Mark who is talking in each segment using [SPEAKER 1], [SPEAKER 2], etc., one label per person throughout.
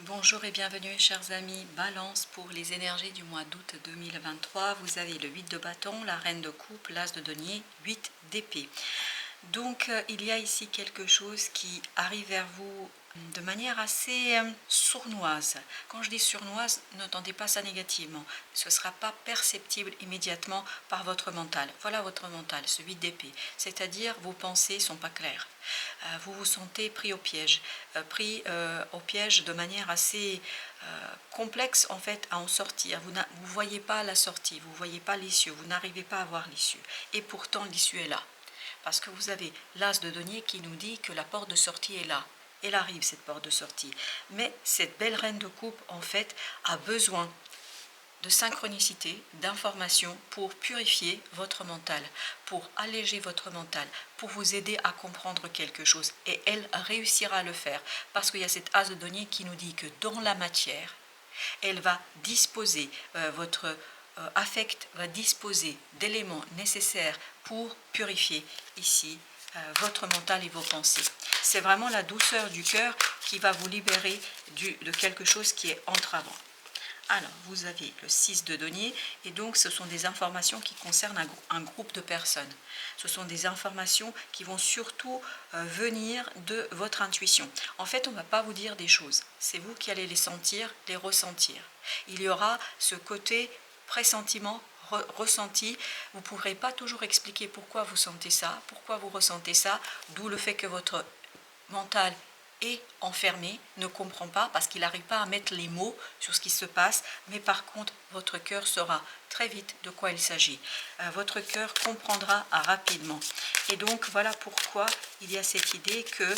[SPEAKER 1] Bonjour et bienvenue chers amis, Balance pour les énergies du mois d'août 2023. Vous avez le 8 de bâton, la reine de coupe, l'as de denier, 8 d'épée. Donc il y a ici quelque chose qui arrive vers vous de manière assez sournoise. Quand je dis sournoise, n'entendez pas ça négativement. Ce ne sera pas perceptible immédiatement par votre mental. Voilà votre mental, ce 8 d'épée. C'est-à-dire vos pensées ne sont pas claires. Vous vous sentez pris au piège. Pris au piège de manière assez complexe en fait à en sortir. Vous ne voyez pas la sortie, vous ne voyez pas l'issue, vous n'arrivez pas à voir l'issue. Et pourtant l'issue est là. Parce que vous avez l'as de denier qui nous dit que la porte de sortie est là. Elle arrive, cette porte de sortie. Mais cette belle reine de coupe, en fait, a besoin de synchronicité, d'information pour purifier votre mental, pour alléger votre mental, pour vous aider à comprendre quelque chose. Et elle réussira à le faire. Parce qu'il y a cette as de denier qui nous dit que dans la matière, elle va disposer, votre affect va disposer d'éléments nécessaires pour purifier ici votre mental et vos pensées. C'est vraiment la douceur du cœur qui va vous libérer de quelque chose qui est entravant. Alors, vous avez le 6 de denier, et donc ce sont des informations qui concernent un groupe de personnes. Ce sont des informations qui vont surtout venir de votre intuition. En fait, on ne va pas vous dire des choses. C'est vous qui allez les sentir, les ressentir. Il y aura ce côté pressentiment, ressenti. Vous ne pourrez pas toujours expliquer pourquoi vous sentez ça, pourquoi vous ressentez ça, d'où le fait que votre mental est enfermé, ne comprend pas parce qu'il n'arrive pas à mettre les mots sur ce qui se passe, mais par contre votre cœur saura très vite de quoi il s'agit. Votre cœur comprendra rapidement. Et donc voilà pourquoi il y a cette idée que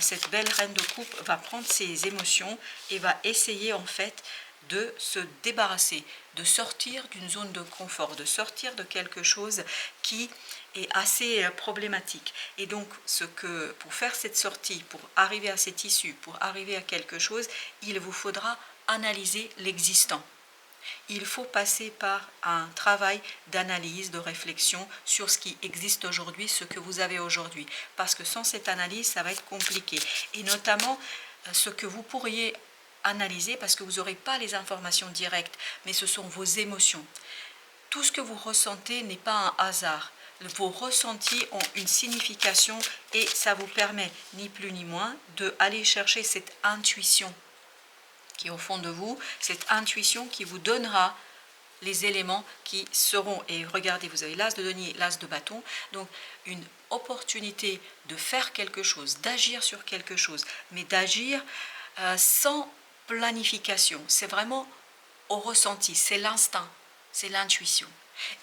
[SPEAKER 1] cette belle reine de coupe va prendre ses émotions et va essayer en fait de se débarrasser, de sortir d'une zone de confort, de sortir de quelque chose qui est assez problématique. Et donc, pour faire cette sortie, pour arriver à cette issue, pour arriver à quelque chose, il vous faudra analyser l'existant. Il faut passer par un travail d'analyse, de réflexion sur ce qui existe aujourd'hui, ce que vous avez aujourd'hui. Parce que sans cette analyse, ça va être compliqué. Et notamment, ce que vous pourriez analyser, parce que vous n'aurez pas les informations directes, mais ce sont vos émotions. Tout ce que vous ressentez n'est pas un hasard. Vos ressentis ont une signification et ça vous permet, ni plus ni moins, d'aller chercher cette intuition qui est au fond de vous, cette intuition qui vous donnera les éléments qui seront, et regardez, vous avez l'as de denier, l'as de bâton, donc une opportunité de faire quelque chose, d'agir sur quelque chose, mais d'agir sans planification. C'est vraiment au ressenti, c'est l'instinct, c'est l'intuition.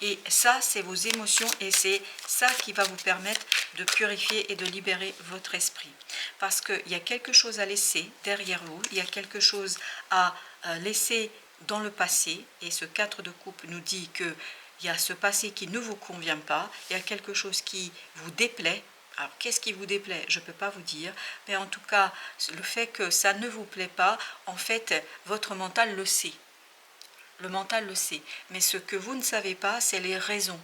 [SPEAKER 1] Et ça, c'est vos émotions et c'est ça qui va vous permettre de purifier et de libérer votre esprit. Parce qu'il y a quelque chose à laisser derrière vous, il y a quelque chose à laisser dans le passé. Et ce 4 de coupe nous dit qu'il y a ce passé qui ne vous convient pas, il y a quelque chose qui vous déplaît. Alors, qu'est-ce qui vous déplaît? Je ne peux pas vous dire, mais en tout cas, le fait que ça ne vous plaît pas, en fait, votre mental le sait. Le mental le sait. Mais ce que vous ne savez pas, c'est les raisons.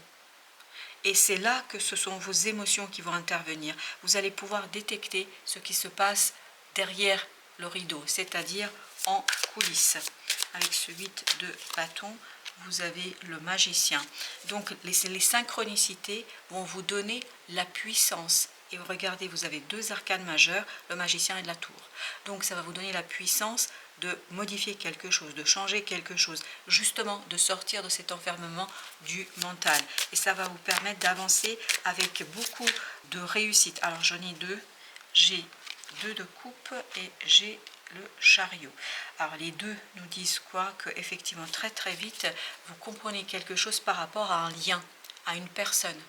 [SPEAKER 1] Et c'est là que ce sont vos émotions qui vont intervenir. Vous allez pouvoir détecter ce qui se passe derrière le rideau, c'est-à-dire en coulisses. Avec ce 8 de bâton, vous avez le magicien. Donc les synchronicités vont vous donner la puissance. Et regardez, vous avez deux arcanes majeures, le magicien et la tour. Donc ça va vous donner la puissance de modifier quelque chose, de changer quelque chose, justement de sortir de cet enfermement du mental. Et ça va vous permettre d'avancer avec beaucoup de réussite. Alors j'en ai deux, j'ai 2 de coupe et j'ai le chariot. Alors les deux nous disent quoi? Que effectivement très très vite vous comprenez quelque chose par rapport à un lien, à une personne.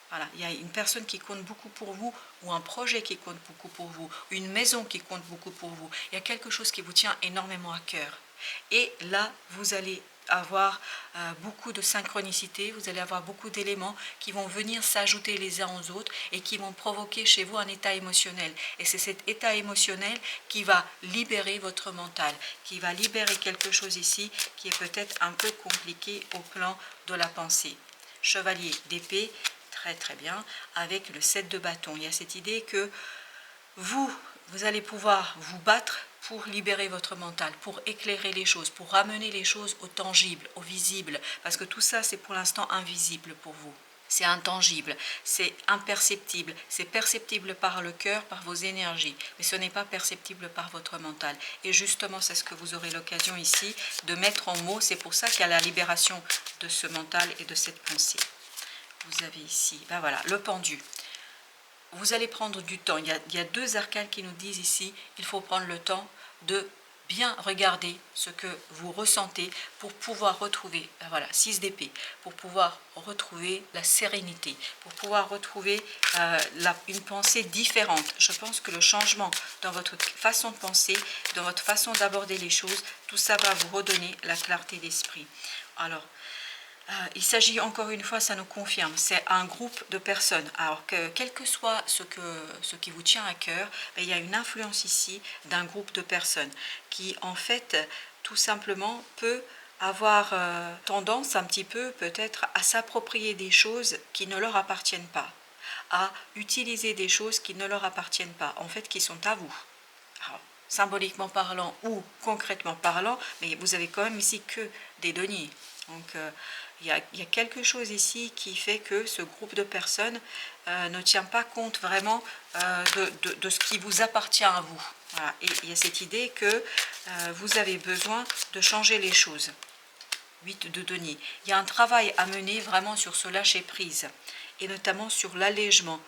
[SPEAKER 1] Voilà, il y a une personne qui compte beaucoup pour vous ou un projet qui compte beaucoup pour vous, une maison qui compte beaucoup pour vous. Il y a quelque chose qui vous tient énormément à cœur. Et là, vous allez avoir beaucoup de synchronicité, vous allez avoir beaucoup d'éléments qui vont venir s'ajouter les uns aux autres et qui vont provoquer chez vous un état émotionnel. Et c'est cet état émotionnel qui va libérer votre mental, qui va libérer quelque chose ici qui est peut-être un peu compliqué au plan de la pensée. Chevalier d'épée, très très bien, avec le 7 de bâton. Il y a cette idée que vous allez pouvoir vous battre pour libérer votre mental, pour éclairer les choses, pour ramener les choses au tangible, au visible, parce que tout ça, c'est pour l'instant invisible pour vous. C'est intangible, c'est imperceptible, c'est perceptible par le cœur, par vos énergies, mais ce n'est pas perceptible par votre mental. Et justement, c'est ce que vous aurez l'occasion ici de mettre en mots. C'est pour ça qu'il y a la libération de ce mental et de cette pensée. Vous avez ici, ben voilà, le pendu. Vous allez prendre du temps. Il y a deux arcanes qui nous disent ici, il faut prendre le temps de bien regarder ce que vous ressentez pour pouvoir retrouver, voilà, 6 d'épée, pour pouvoir retrouver la sérénité, pour pouvoir retrouver une pensée différente. Je pense que le changement dans votre façon de penser, dans votre façon d'aborder les choses, tout ça va vous redonner la clarté d'esprit. Alors, il s'agit encore une fois, ça nous confirme, c'est un groupe de personnes. Alors que quel que soit ce qui vous tient à cœur, il y a une influence ici d'un groupe de personnes qui en fait tout simplement peut avoir tendance un petit peu peut-être à s'approprier des choses qui ne leur appartiennent pas, à utiliser des choses qui ne leur appartiennent pas, en fait qui sont à vous. Alors, symboliquement parlant ou concrètement parlant, mais vous avez quand même ici que des deniers. Donc, il y a quelque chose ici qui fait que ce groupe de personnes ne tient pas compte vraiment de ce qui vous appartient à vous. Voilà. Et il y a cette idée que vous avez besoin de changer les choses. 8 de denier. Il y a un travail à mener vraiment sur ce lâcher-prise et notamment sur l'allègement.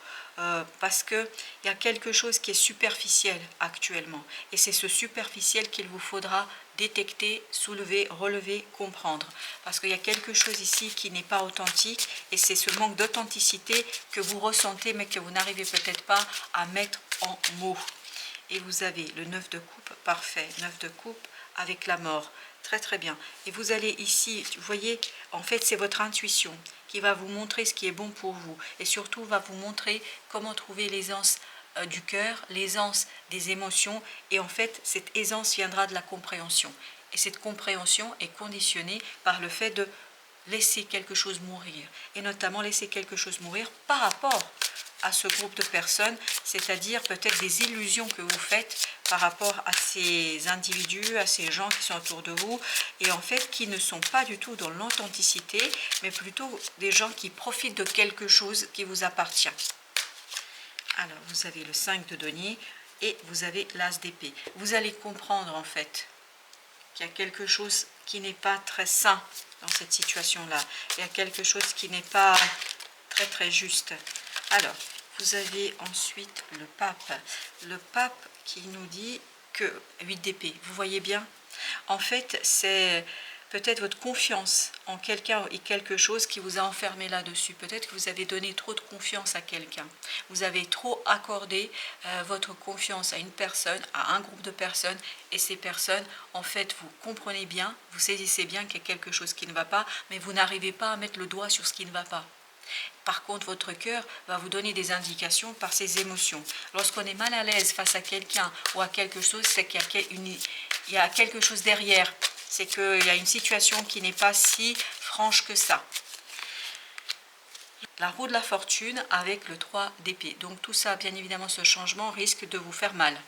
[SPEAKER 1] Parce qu'il y a quelque chose qui est superficiel actuellement. Et c'est ce superficiel qu'il vous faudra détecter, soulever, relever, comprendre. Parce qu'il y a quelque chose ici qui n'est pas authentique et c'est ce manque d'authenticité que vous ressentez mais que vous n'arrivez peut-être pas à mettre en mots. Et vous avez le 9 de coupe, parfait, 9 de coupe avec la mort. Très très bien. Et vous allez ici, vous voyez, en fait c'est votre intuition qui va vous montrer ce qui est bon pour vous. Et surtout va vous montrer comment trouver l'aisance du cœur, l'aisance des émotions. Et en fait cette aisance viendra de la compréhension. Et cette compréhension est conditionnée par le fait de laisser quelque chose mourir. Et notamment laisser quelque chose mourir par rapport à ce groupe de personnes, c'est-à-dire peut-être des illusions que vous faites par rapport à ces individus, à ces gens qui sont autour de vous, et en fait qui ne sont pas du tout dans l'authenticité, mais plutôt des gens qui profitent de quelque chose qui vous appartient. Alors, vous avez le 5 de denier et vous avez l'as d'épée. Vous allez comprendre en fait qu'il y a quelque chose qui n'est pas très sain dans cette situation-là. Il y a quelque chose qui n'est pas très très juste. Alors, vous avez ensuite le pape. Le pape qui nous dit que 8 d'épée, vous voyez bien? En fait, c'est peut-être votre confiance en quelqu'un et quelque chose qui vous a enfermé là-dessus. Peut-être que vous avez donné trop de confiance à quelqu'un. Vous avez trop accordé votre confiance à une personne, à un groupe de personnes. Et ces personnes, en fait, vous comprenez bien, vous saisissez bien qu'il y a quelque chose qui ne va pas, mais vous n'arrivez pas à mettre le doigt sur ce qui ne va pas. Par contre, votre cœur va vous donner des indications par ses émotions. Lorsqu'on est mal à l'aise face à quelqu'un ou à quelque chose, c'est qu'il y a quelque chose derrière. C'est qu'il y a une situation qui n'est pas si franche que ça. La roue de la fortune avec le 3 d'épée. Donc tout ça, bien évidemment, ce changement risque de vous faire mal.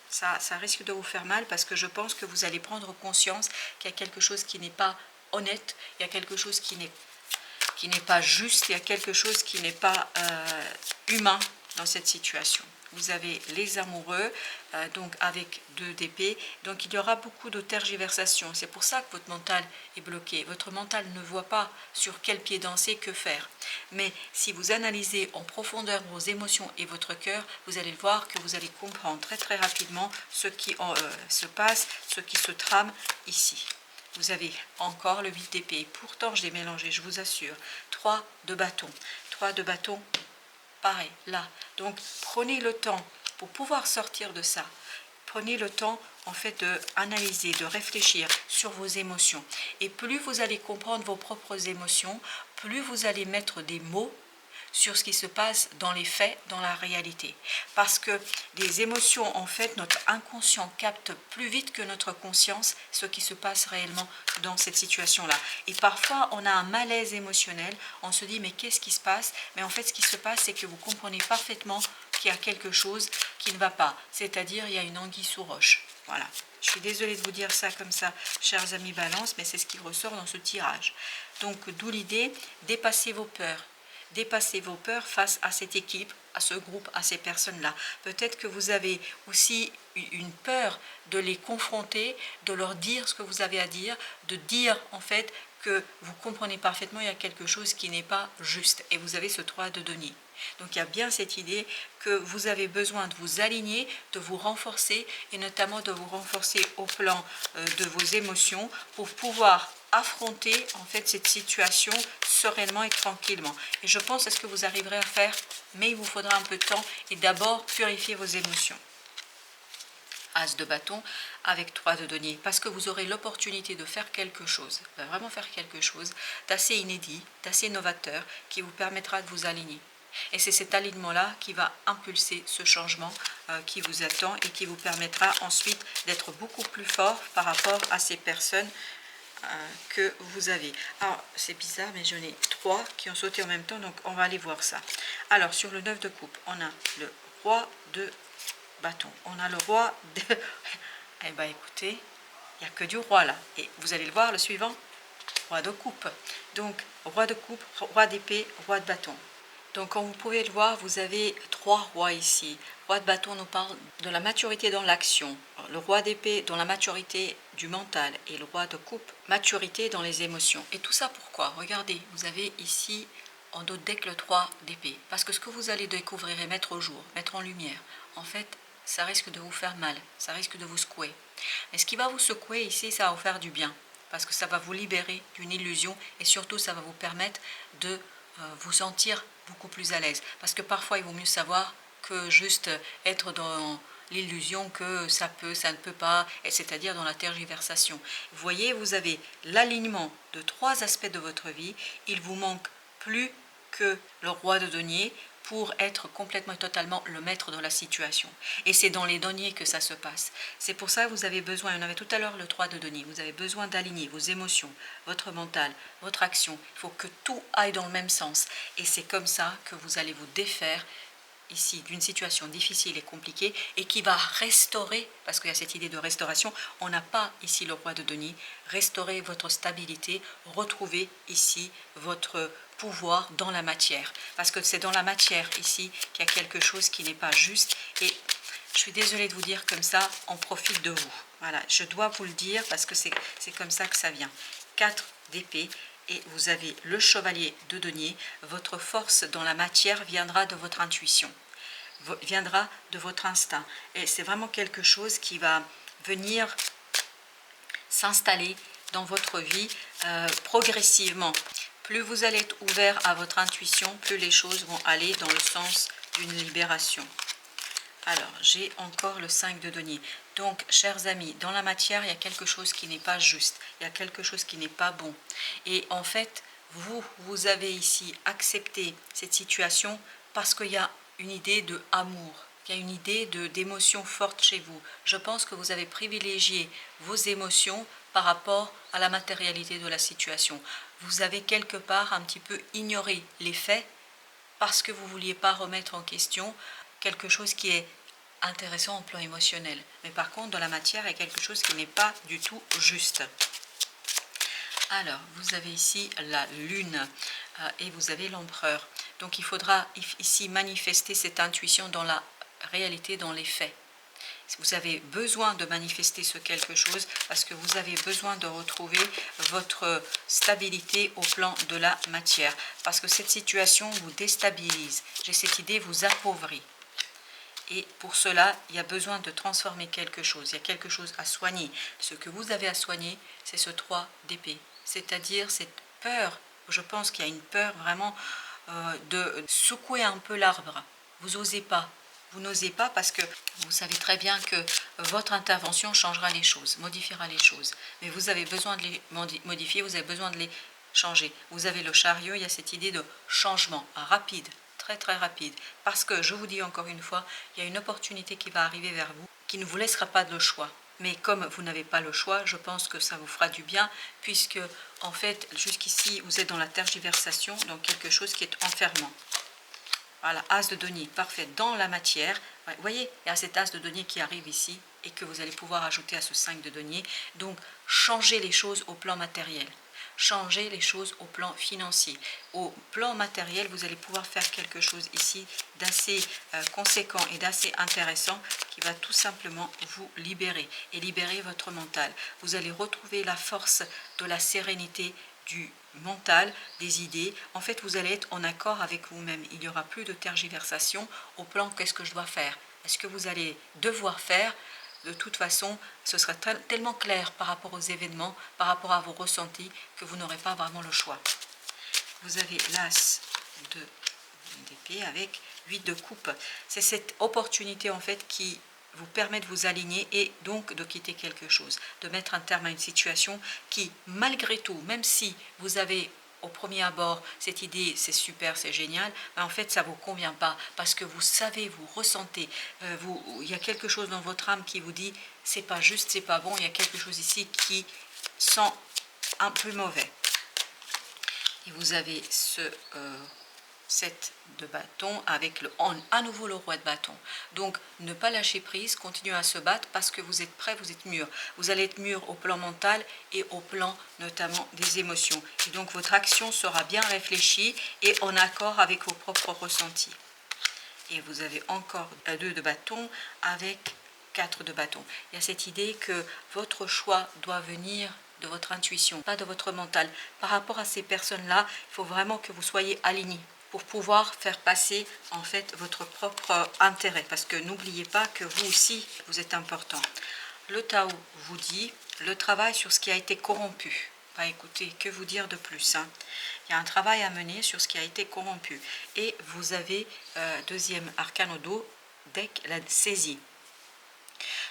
[SPEAKER 1] Ça risque de vous faire mal parce que je pense que vous allez prendre conscience qu'il y a quelque chose qui n'est pas honnête, il y a quelque chose qui n'est pas juste, il y a quelque chose qui n'est pas humain dans cette situation. Vous avez les amoureux, donc avec 2 d'épée, donc il y aura beaucoup de tergiversations. C'est pour ça que votre mental est bloqué. Votre mental ne voit pas sur quel pied danser, que faire. Mais si vous analysez en profondeur vos émotions et votre cœur, vous allez voir que vous allez comprendre très très rapidement ce qui se passe, ce qui se trame ici. Vous avez encore le 8 d'épée. Pourtant, je l'ai mélangé, je vous assure. 3 de bâton. 3 de bâton, pareil, là. Donc, prenez le temps pour pouvoir sortir de ça. Prenez le temps, en fait, d'analyser, de réfléchir sur vos émotions. Et plus vous allez comprendre vos propres émotions, plus vous allez mettre des mots sur ce qui se passe dans les faits, dans la réalité. Parce que les émotions, en fait, notre inconscient capte plus vite que notre conscience ce qui se passe réellement dans cette situation-là. Et parfois, on a un malaise émotionnel, on se dit, mais qu'est-ce qui se passe? Mais en fait, ce qui se passe, c'est que vous comprenez parfaitement qu'il y a quelque chose qui ne va pas. C'est-à-dire, il y a une anguille sous roche. Voilà, je suis désolée de vous dire ça comme ça, chers amis Balance, mais c'est ce qui ressort dans ce tirage. Donc, d'où l'idée, dépassez vos peurs. Dépassez vos peurs face à cette équipe, à ce groupe, à ces personnes-là. Peut-être que vous avez aussi une peur de les confronter, de leur dire ce que vous avez à dire, de dire en fait que vous comprenez parfaitement il y a quelque chose qui n'est pas juste. Et vous avez ce 3 de denier. Donc il y a bien cette idée que vous avez besoin de vous aligner, de vous renforcer et notamment de vous renforcer au plan de vos émotions pour pouvoir affronter en fait cette situation sereinement et tranquillement. Et je pense à ce que vous arriverez à faire, mais il vous faudra un peu de temps et d'abord purifier vos émotions. As de bâton avec 3 de denier, parce que vous aurez l'opportunité de faire quelque chose, vraiment faire quelque chose d'assez inédit, d'assez novateur, qui vous permettra de vous aligner. Et c'est cet alignement-là qui va impulser ce changement qui vous attend et qui vous permettra ensuite d'être beaucoup plus fort par rapport à ces personnes que vous avez. Alors, c'est bizarre, mais j'en ai 3 qui ont sauté en même temps, donc on va aller voir ça. Alors, sur le 9 de coupe, on a le roi de bâton. On a le roi de... Eh bien, écoutez, il n'y a que du roi là. Et vous allez le voir, le suivant, roi de coupe. Donc, roi de coupe, roi d'épée, roi de bâton. Donc, comme vous pouvez le voir, vous avez 3 rois ici. Roi de bâton nous parle de la maturité dans l'action. Le roi d'épée dans la maturité du mental. Et le roi de coupe, maturité dans les émotions. Et tout ça pourquoi? Regardez, vous avez ici en d'autres deck le 3 d'épée. Parce que ce que vous allez découvrir et mettre au jour, mettre en lumière, en fait, ça risque de vous faire mal. Ça risque de vous secouer. Mais ce qui va vous secouer ici, ça va vous faire du bien. Parce que ça va vous libérer d'une illusion. Et surtout, ça va vous permettre de vous sentir beaucoup plus à l'aise. Parce que parfois, il vaut mieux savoir que juste être dans l'illusion que ça peut, ça ne peut pas, c'est-à-dire dans la tergiversation. Vous voyez, vous avez l'alignement de 3 aspects de votre vie. Il vous manque plus que le roi de denier pour être complètement et totalement le maître de la situation. Et c'est dans les deniers que ça se passe. C'est pour ça que vous avez besoin, on avait tout à l'heure le 3 de denier, vous avez besoin d'aligner vos émotions, votre mental, votre action. Il faut que tout aille dans le même sens. Et c'est comme ça que vous allez vous défaire ici d'une situation difficile et compliquée et qui va restaurer, parce qu'il y a cette idée de restauration, on n'a pas ici le roi de denier, restaurer votre stabilité, retrouver ici votre pouvoir dans la matière, parce que c'est dans la matière ici qu'il y a quelque chose qui n'est pas juste et je suis désolée de vous dire comme ça, on profite de vous. Voilà, je dois vous le dire parce que c'est comme ça que ça vient. 4 d'épée. Et vous avez le chevalier de denier. Votre force dans la matière viendra de votre intuition, viendra de votre instinct. Et c'est vraiment quelque chose qui va venir s'installer dans votre vie progressivement. Plus vous allez être ouvert à votre intuition, plus les choses vont aller dans le sens d'une libération. Alors, j'ai encore le 5 de denier. Donc, chers amis, dans la matière, il y a quelque chose qui n'est pas juste. Il y a quelque chose qui n'est pas bon. Et en fait, vous avez ici accepté cette situation parce qu'il y a une idée de amour. Il y a une idée d'émotion forte chez vous. Je pense que vous avez privilégié vos émotions par rapport à la matérialité de la situation. Vous avez quelque part un petit peu ignoré les faits parce que vous ne vouliez pas remettre en question quelque chose qui est intéressant au plan émotionnel. Mais par contre, dans la matière, il y a quelque chose qui n'est pas du tout juste. Alors, vous avez ici la lune et vous avez l'empereur. Donc, il faudra ici manifester cette intuition dans la réalité, dans les faits. Vous avez besoin de manifester ce quelque chose parce que vous avez besoin de retrouver votre stabilité au plan de la matière. Parce que cette situation vous déstabilise. J'ai cette idée vous appauvrit. Et pour cela, il y a besoin de transformer quelque chose. Il y a quelque chose à soigner. Ce que vous avez à soigner, c'est ce 3 d'épée. C'est-à-dire cette peur. Je pense qu'il y a une peur vraiment de secouer un peu l'arbre. Vous n'osez pas. Vous n'osez pas parce que vous savez très bien que votre intervention changera les choses, modifiera les choses. Mais vous avez besoin de les modifier, vous avez besoin de les changer. Vous avez le chariot, il y a cette idée de changement rapide, très très rapide. Parce que, je vous dis encore une fois, il y a une opportunité qui va arriver vers vous qui ne vous laissera pas de choix. Mais comme vous n'avez pas le choix, je pense que ça vous fera du bien puisque, en fait, jusqu'ici, vous êtes dans la tergiversation, donc quelque chose qui est enfermant. Voilà, as de denier, parfait, dans la matière. Vous voyez, il y a cet as de denier qui arrive ici et que vous allez pouvoir ajouter à ce 5 de denier. Donc, changez les choses au plan matériel. Changez les choses au plan financier. Au plan matériel, vous allez pouvoir faire quelque chose ici d'assez conséquent et d'assez intéressant qui va tout simplement vous libérer et libérer votre mental. Vous allez retrouver la force de la sérénité du mental, des idées. En fait, vous allez être en accord avec vous-même. Il n'y aura plus de tergiversation au plan qu'est-ce que je dois faire. Est-ce que vous allez devoir faire? De toute façon, ce sera tellement clair par rapport aux événements, par rapport à vos ressentis, que vous n'aurez pas vraiment le choix. Vous avez l'as d'épée avec 8 de coupe. C'est cette opportunité en fait qui vous permet de vous aligner et donc de quitter quelque chose, de mettre un terme à une situation qui, malgré tout, même si vous avez au premier abord cette idée, c'est super, c'est génial, mais en fait ça ne vous convient pas parce que vous savez, vous ressentez, il y a quelque chose dans votre âme qui vous dit c'est pas juste, c'est pas bon, il y a quelque chose ici qui sent un peu mauvais. Et vous avez ce 7 de bâton avec à nouveau le roi de bâton. Donc ne pas lâcher prise, continuez à se battre parce que vous êtes prêt, vous êtes mûr. Vous allez être mûr au plan mental et au plan notamment des émotions. Et donc votre action sera bien réfléchie et en accord avec vos propres ressentis. Et vous avez encore 2 de bâton avec 4 de bâton. Il y a cette idée que votre choix doit venir de votre intuition, pas de votre mental. Par rapport à ces personnes-là, il faut vraiment que vous soyez alignés pour pouvoir faire passer en fait votre propre intérêt. Parce que n'oubliez pas que vous aussi, vous êtes important. Le Tao vous dit le travail sur ce qui a été corrompu. Bah, écoutez, que vous dire de plus, hein? Il y a un travail à mener sur ce qui a été corrompu. Et vous avez deuxième arcane au dos, deck, la saisie.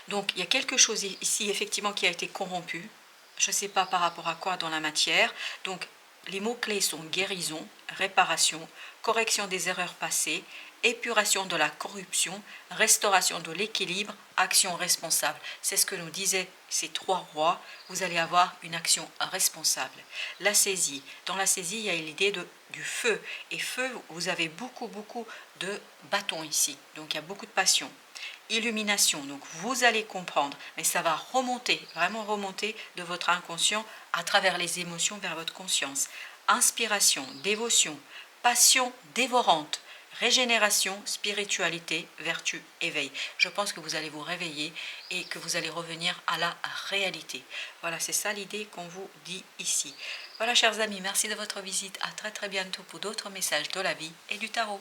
[SPEAKER 1] Donc il y a quelque chose ici effectivement qui a été corrompu. Je ne sais pas par rapport à quoi dans la matière. Donc les mots-clés sont guérison, réparation, correction des erreurs passées, épuration de la corruption, restauration de l'équilibre, action responsable. C'est ce que nous disaient ces 3 rois. Vous allez avoir une action responsable. La saisie. Dans la saisie, il y a l'idée du feu. Et feu, vous avez beaucoup de bâtons ici. Donc il y a beaucoup de passion. Illumination, donc vous allez comprendre, mais ça va remonter, vraiment remonter de votre inconscient à travers les émotions vers votre conscience. Inspiration, dévotion, passion dévorante, régénération, spiritualité, vertu, éveil. Je pense que vous allez vous réveiller et que vous allez revenir à la réalité. Voilà, c'est ça l'idée qu'on vous dit ici. Voilà, chers amis, merci de votre visite. À très bientôt pour d'autres messages de la vie et du tarot.